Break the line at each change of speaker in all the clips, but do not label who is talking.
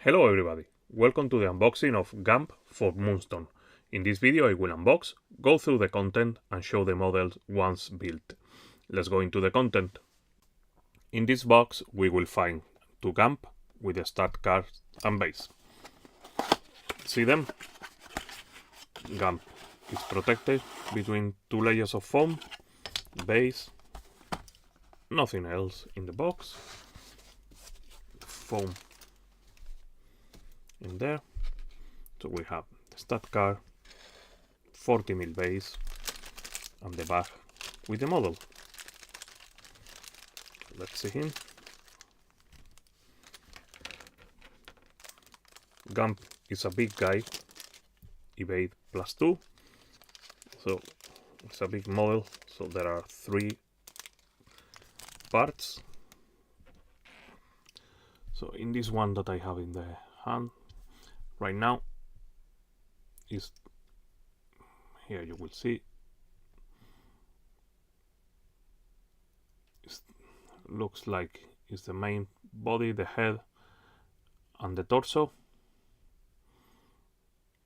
Hello everybody, welcome to the unboxing of Gump for Moonstone. In this video I will unbox, go through the content and show the models once built. Let's go into the content. In this box we will find two Gump with a stud card and base. See them? Gump is protected between two layers of foam, base, nothing else in the box, foam in there. So we have the stud card, 40mm base, and the bag with the model. Let's see him. Gump is a big guy, evade +2, so it's a big model, so there are 3 parts. So in this one that I have in the hand right now is here, you will see it looks like it's the main body, the head and the torso.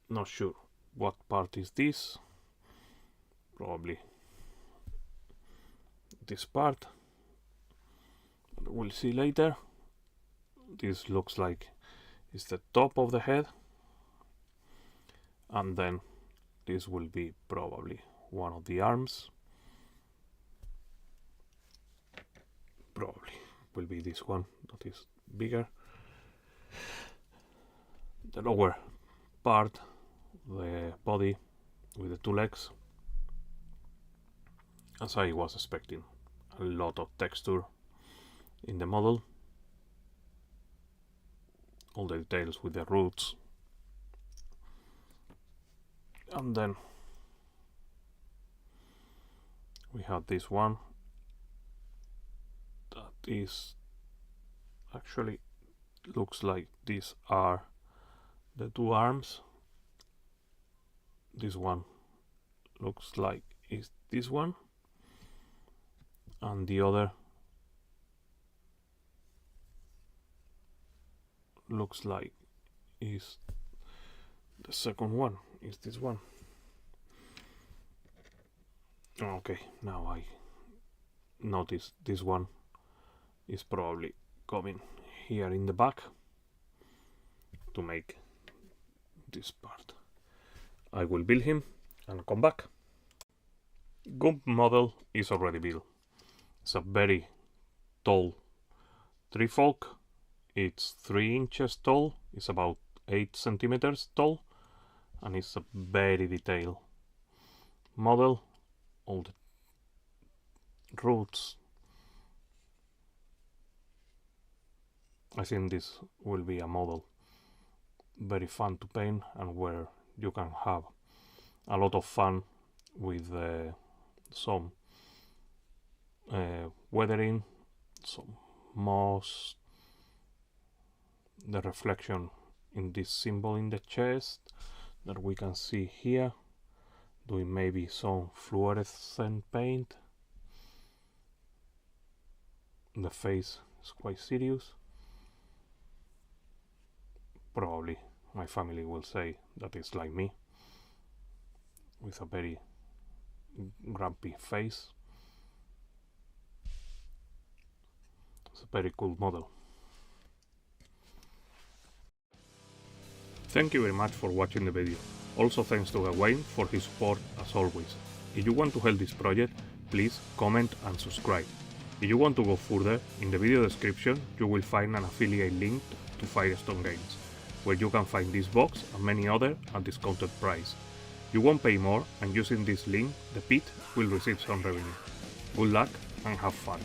Not sure what part is this, probably this part, we'll see later. This looks like it's the top of the head, and then this will be probably one of the arms. Probably will be this one that is bigger. The lower part, the body with the 2 legs, as I was expecting, a lot of texture in the model. All the details with the roots, and then we have this one that is actually looks like these are the 2 arms. This one looks like is this one, and the other looks like is the second one, is this one. Okay, now I notice this one is probably coming here in the back to make this part. I will build him and come back. Gump model is already built. It's a very tall tree folk. It's 3 inches tall, it's about 8 centimeters tall, and it's a very detailed model. All the roots. I think this will be a model very fun to paint, and where you can have a lot of fun with some weathering, some moss, the reflection in this symbol in the chest that we can see here, doing maybe some fluorescent paint. The face is quite serious. Probably my family will say that it's like me, with a very grumpy face. It's a very cool model. Thank you very much for watching the video. Also thanks to Wayne for his support as always. If you want to help this project, please comment and subscribe. If you want to go further, in the video description you will find an affiliate link to Firestone Games, where you can find this box and many other at discounted price. You won't pay more, and using this link the pit will receive some revenue. Good luck and have fun.